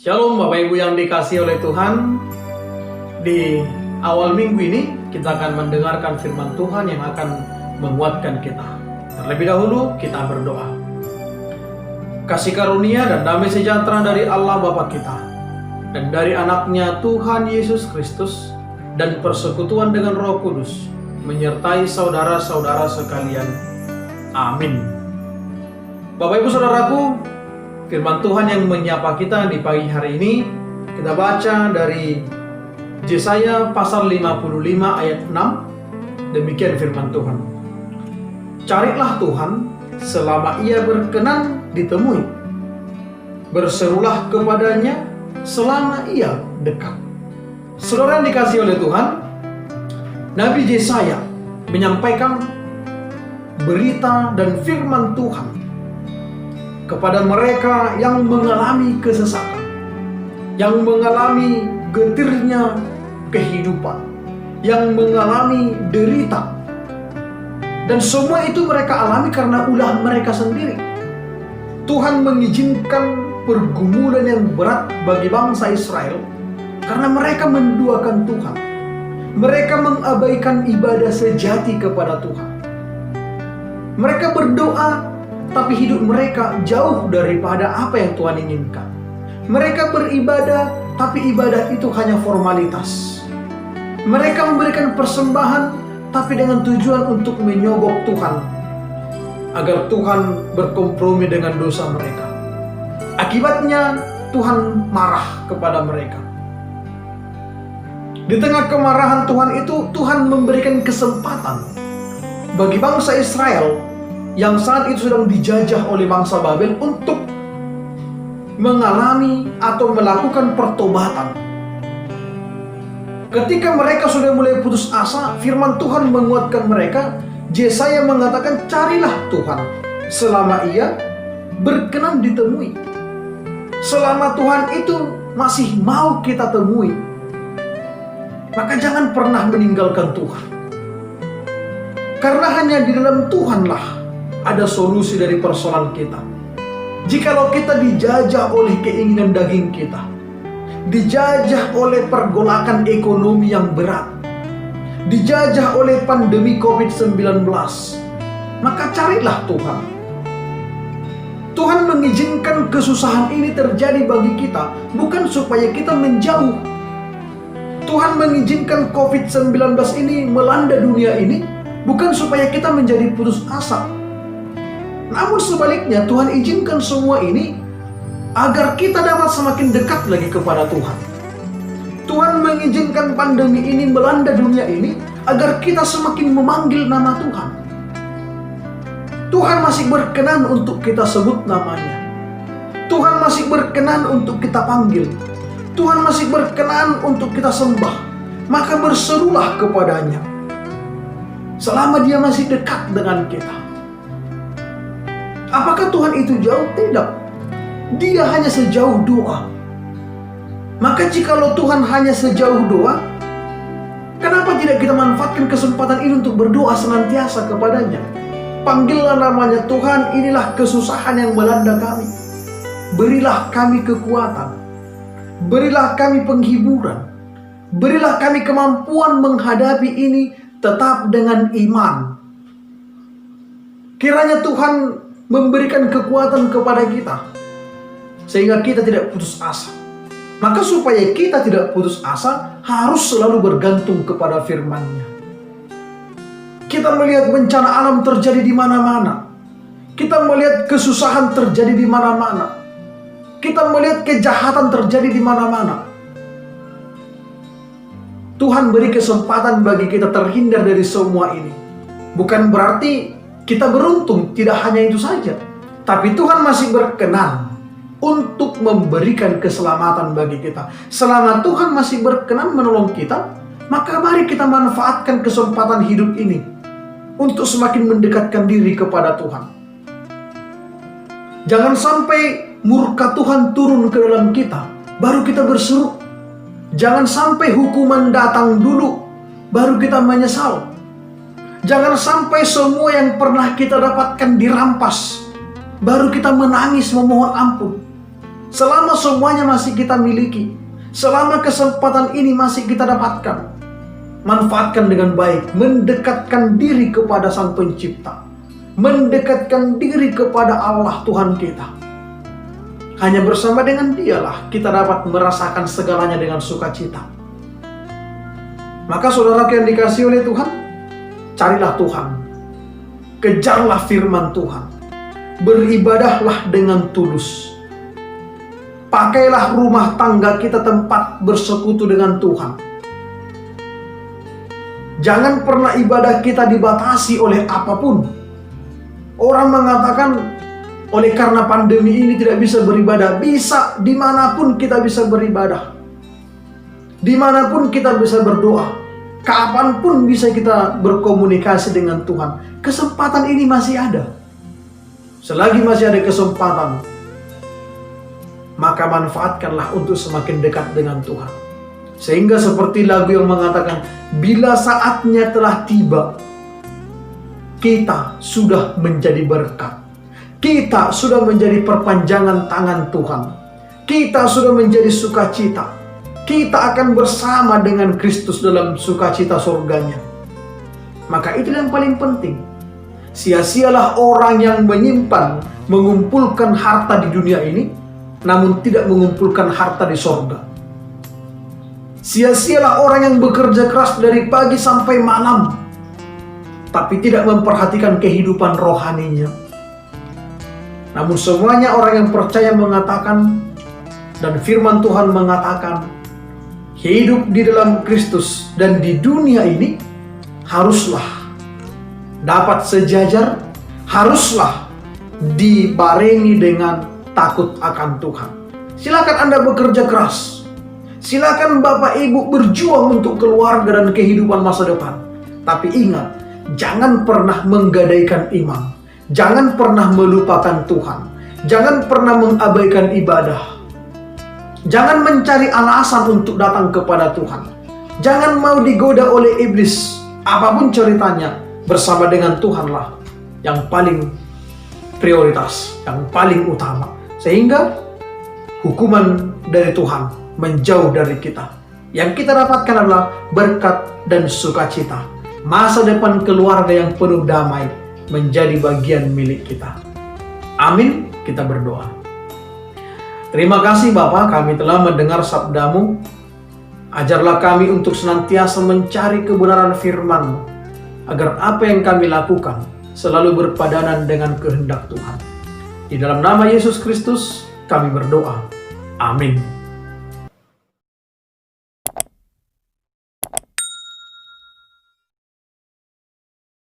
Shalom Bapak Ibu yang dikasihi oleh Tuhan. Di awal minggu ini kita akan mendengarkan firman Tuhan yang akan menguatkan kita. Terlebih dahulu kita berdoa. Kasih karunia dan damai sejahtera dari Allah Bapa kita dan dari anaknya Tuhan Yesus Kristus dan persekutuan dengan Roh Kudus menyertai saudara-saudara sekalian. Amin. Bapak Ibu Saudaraku, firman Tuhan yang menyapa kita di pagi hari ini kita baca dari Yesaya pasal 55 ayat 6. Demikian firman Tuhan. Carilah Tuhan selama Ia berkenan ditemui. Berserulah kepadanya selama Ia dekat. Saudara yang dikasihi oleh Tuhan, Nabi Yesaya menyampaikan berita dan firman Tuhan kepada mereka yang mengalami kesesakan, yang mengalami getirnya kehidupan, yang mengalami derita. Dan semua itu mereka alami karena ulah mereka sendiri. Tuhan mengizinkan pergumulan yang berat bagi bangsa Israel karena mereka menduakan Tuhan. Mereka mengabaikan ibadah sejati kepada Tuhan. Mereka berdoa, tapi hidup mereka jauh daripada apa yang Tuhan inginkan. Mereka beribadah, tapi ibadah itu hanya formalitas. Mereka memberikan persembahan, tapi dengan tujuan untuk menyogok Tuhan, agar Tuhan berkompromi dengan dosa mereka. Akibatnya Tuhan marah kepada mereka. Di tengah kemarahan Tuhan itu, Tuhan memberikan kesempatan bagi bangsa Israel yang saat itu sedang dijajah oleh bangsa Babel untuk mengalami atau melakukan pertobatan. Ketika mereka sudah mulai putus asa, firman Tuhan menguatkan mereka. Yesaya mengatakan, carilah Tuhan selama Ia berkenan ditemui. Selama Tuhan itu masih mau kita temui, maka jangan pernah meninggalkan Tuhan. Karena hanya di dalam Tuhanlah ada solusi dari persoalan kita. Jikalau kita dijajah oleh keinginan daging kita, dijajah oleh pergolakan ekonomi yang berat, dijajah oleh pandemi COVID-19, maka carilah Tuhan. Tuhan mengizinkan kesusahan ini terjadi bagi kita bukan supaya kita menjauh. Tuhan mengizinkan COVID-19 ini melanda dunia ini bukan supaya kita menjadi putus asa. Namun sebaliknya, Tuhan izinkan semua ini agar kita dapat semakin dekat lagi kepada Tuhan. Tuhan mengizinkan pandemi ini melanda dunia ini agar kita semakin memanggil nama Tuhan. Tuhan masih berkenan untuk kita sebut namanya. Tuhan masih berkenan untuk kita panggil. Tuhan masih berkenan untuk kita sembah. Maka berserulah kepadanya selama Dia masih dekat dengan kita. Apakah Tuhan itu jauh? Tidak. Dia hanya sejauh doa. Maka jikalau Tuhan hanya sejauh doa, kenapa tidak kita manfaatkan kesempatan ini untuk berdoa senantiasa kepadanya? Panggillah namanya, Tuhan, inilah kesusahan yang melanda kami. Berilah kami kekuatan. Berilah kami penghiburan. Berilah kami kemampuan menghadapi ini tetap dengan iman. Kiranya Tuhan memberikan kekuatan kepada kita sehingga kita tidak putus asa. Maka supaya kita tidak putus asa, harus selalu bergantung kepada firman-Nya. Kita melihat bencana alam terjadi di mana-mana. Kita melihat kesusahan terjadi di mana-mana. Kita melihat kejahatan terjadi di mana-mana. Tuhan beri kesempatan bagi kita terhindar dari semua ini. Bukan berarti kita beruntung, tidak hanya itu saja. Tapi Tuhan masih berkenan untuk memberikan keselamatan bagi kita. Selama Tuhan masih berkenan menolong kita, maka mari kita manfaatkan kesempatan hidup ini untuk semakin mendekatkan diri kepada Tuhan. Jangan sampai murka Tuhan turun ke dalam kita, baru kita berseru. Jangan sampai hukuman datang dulu, baru kita menyesal. Jangan sampai semua yang pernah kita dapatkan dirampas, baru kita menangis memohon ampun. selama semuanya masih kita miliki, selama kesempatan ini masih kita dapatkan, manfaatkan dengan baik, mendekatkan diri kepada Sang Pencipta, mendekatkan diri kepada Allah Tuhan kita. Hanya bersama dengan Dialah kita dapat merasakan segalanya dengan sukacita. Maka saudara yang dikasihi oleh Tuhan, carilah Tuhan, kejarlah firman Tuhan, beribadahlah dengan tulus. Pakailah rumah tangga kita tempat bersekutu dengan Tuhan. Jangan pernah ibadah kita dibatasi oleh apapun. Orang mengatakan oleh karena pandemi ini tidak bisa beribadah. Bisa, dimanapun kita bisa beribadah, dimanapun kita bisa berdoa, kapanpun bisa kita berkomunikasi dengan Tuhan. Kesempatan ini masih ada. Selagi masih ada kesempatan, maka manfaatkanlah untuk semakin dekat dengan Tuhan. Sehingga seperti lagu yang mengatakan, bila saatnya telah tiba, kita sudah menjadi berkat. Kita sudah menjadi perpanjangan tangan Tuhan. Kita sudah menjadi sukacita. Kita akan bersama dengan Kristus dalam sukacita surganya. Maka itu yang paling penting. Sia-sialah orang yang menyimpan, mengumpulkan harta di dunia ini, namun tidak mengumpulkan harta di sorga. Sia-sialah orang yang bekerja keras dari pagi sampai malam, tapi tidak memperhatikan kehidupan rohaninya. Namun semuanya orang yang percaya mengatakan, dan firman Tuhan mengatakan, hidup di dalam Kristus dan di dunia ini haruslah dapat sejajar, haruslah dibarengi dengan takut akan Tuhan. Silakan Anda bekerja keras. Silakan Bapak Ibu berjuang untuk keluarga dan kehidupan masa depan. Tapi ingat, jangan pernah menggadaikan iman. Jangan pernah melupakan Tuhan. Jangan pernah mengabaikan ibadah. Jangan mencari alasan untuk datang kepada Tuhan. Jangan mau digoda oleh iblis. Apapun ceritanya, bersama dengan Tuhanlah yang paling prioritas, yang paling utama. Sehingga hukuman dari Tuhan menjauh dari kita. Yang kita dapatkan adalah berkat dan sukacita. Masa depan keluarga yang penuh damai menjadi bagian milik kita. Amin. Kita berdoa. Terima kasih Bapa, kami telah mendengar sabda-Mu. Ajarlah kami untuk senantiasa mencari kebenaran firman-Mu, agar apa yang kami lakukan selalu berpadanan dengan kehendak Tuhan. Di dalam nama Yesus Kristus kami berdoa. Amin.